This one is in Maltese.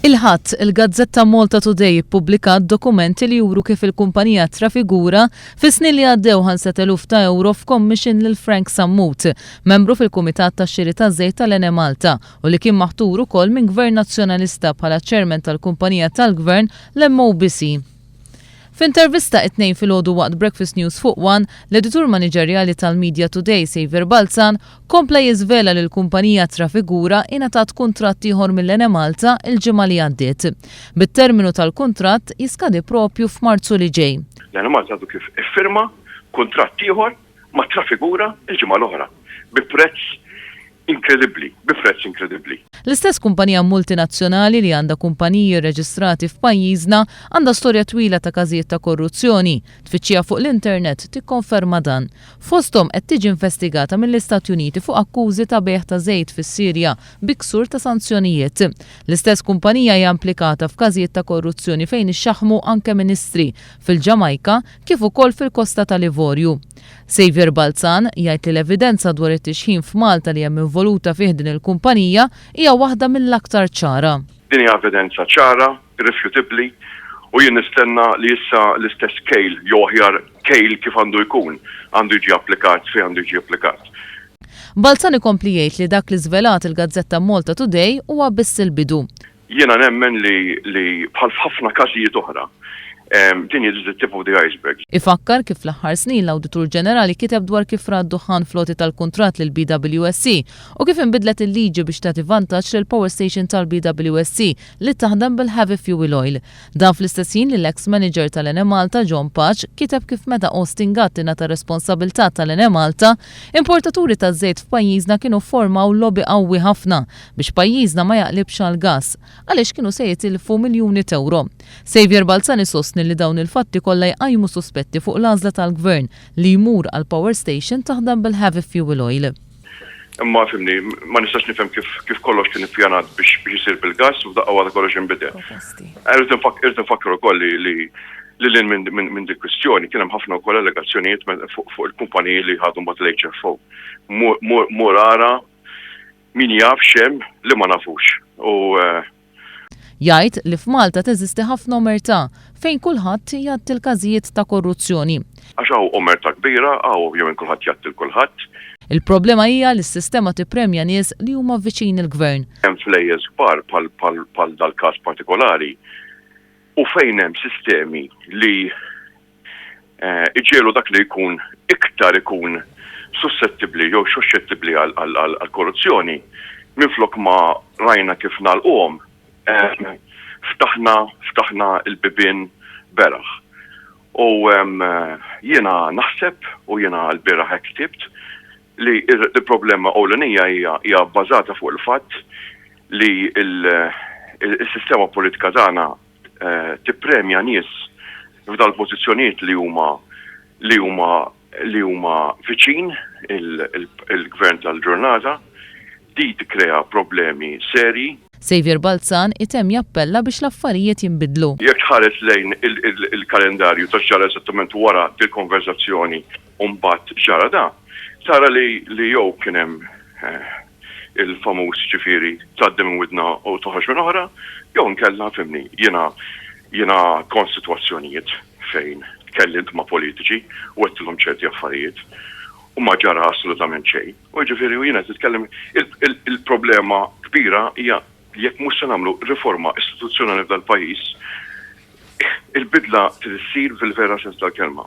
Il-ħadd il-Gazzetta Malta Today ippubblikat dokumenti li juru kif il-kumpanija trafigura fis-snin li għaddew ħanset eluf ta' euro f'commission lil Frank Sammut, membru fil-Kumitat tax-Xiri taż-Żejt tal-Ene Malta u li kien maħtur ukoll minn Gvern Nazzjonalista bħala chairman tal-kumpanija tal-Gvern l-MOBC. F'intervista it-tnejn filgħodu waqt Breakfast News fuq One, l-editur maniġerjali tal-Media Today Xavier Balzan kompla jiżvela li l-kumpanija trafigura ingħatat kuntratt ieħor mill-Ene Malta il-ġimgħa li għaddiet. Bit-terminu tal-kuntratt jiskadi propju f'Marzu li ġej. L-Ene Malta għadu kif iffirma kuntratt ieħor ma' trafigura il-ġimgħa l-oħra bi prezz inkredibbli. L-istess kumpanija multinazzjonali li għandha kumpaniji reġistrati f'pajjiżna għandha storja twila ta' każijiet ta' korruzzjoni. Tfittxija fuq l-internet tikkonferma dan. Fosthom qed tiġi investigata mill-Istati Uniti fuq akkużi ta' beħ ta' żejt fis-Sirja bi ksur ta' sanzjonijiet. L-istess kumpanija hija implikata f'każijiet ta' korruzzjoni fejn ixxaħmu anke ministri fil-Ġamajka kif ukoll fil-Kosta tal-Livorju. Xavier Balzan jgħid li l-evidenza dwar it-tixħim f'Malta li hemm involuta fih din il-kumpanija hija waħda mill-aktar ċara. Din hija evidenza ċara, irrefjutibbli, u jien nistenna li issa l-istess kejl jew aħjar kejl kif għandu jkun għandu jiġi applikat fejn għandu jiġi applikat. Balzan ikompli jgħid li dak li żvelat il-Gazzetta Malta Today huwa biss il-bidu. Jiena nemmen li bħal f'ħafna każijiet oħra din is the tip of the iceberg. Ifakkar kif l-aħħar snin l-Awditur Ġenerali kiteb dwar kif ra d-duħan floti tal-kuntratt lil BWSC u kif inbidlet il-liġi biex tagħti vantaġġ lil power station tal-BWSC li taħdem bil-heavy fuel oil. Dan fl-istess ħin li l-ex manager tal-Ene Malta John Patch kiteb kif meta Austin Gatt ingħata responsabilità tal-Ene Malta, importaturi taż-żejt f'pajjiżna kienu ffurmaw lobby qawwi ħafna biex pajjiżna ma jaqlibx għall-gass għaliex kienu se jitilfu miljuni euro. Xavier Balzan isostni li dawn il-fatti kollha jqajmu suspetti fuq l-għażla tal-Gvern li jmur għal power station taħdem bil-heavy fuel oil. Imma fimni, ma nistax nifhem kif kollox kien ippjanat biex isir bil-gass u f'daqqa waħda kollox inbidel. Irid nfakkar ukoll li lil minn dik kwistjoni kien hemm ħafna wkoll allegazzjonijiet fuq il-kumpaniji li ħadu mbagħad l-HFO. Murara min jaf xem li ma nafux. Jgħid li f'Malta teżisti ħafna omertà fejn kulħadd jgħaddi l-każijiet ta' korruzzjoni. Għax hawn omertà kbira, jew kulħadd jgħaddi kulħadd. Il-problema hija li s-sistema tippremja nies li huma viċin il-Gvern. Hemm flejjes kbar bħal dal-każ partikolari u fejn hemm sistemi li iġielu dak li jkun iktar ikun suscettibbli jew suscettibbli għal korruzzjoni minflok ma rajna kif nagħlquhom. Ftaħna il-bibien beraħ. U jiena naħseb u jiena l-biraħ ktibt li il-problema ewlenija hija bbażata fuq il-fatt li il-sistema politika tagħna tippremja nies f'dal pożizzjonijiet li huma viċin il-gvern tal-ġurnata, di tikkrea problemi seri. Xavier Balzan item jappella biex l-affarijiet jinbidlu. Jekk ħares lejn il-kalendarju ta' ġara esattament wara dil-konverzazzjoni u mbagħad ġara da, tara li jew kien hemm il-famuż ġifieri tgħaddi minn widna u toħroġ minn oħra, jew nkella fimni jiena konsitwazzjonijiet fejn tkellimt ma' politiċi u għedtilhom ċerti affarijiet u ma ġara assolutament xejn. U ġifieri jiena titkellem il-problema kbira hija jekk mhux se nagħmlu riforma istituzzjonali f'dal pajjiż, il-bidla tissir fil-vera sens tal-kelma.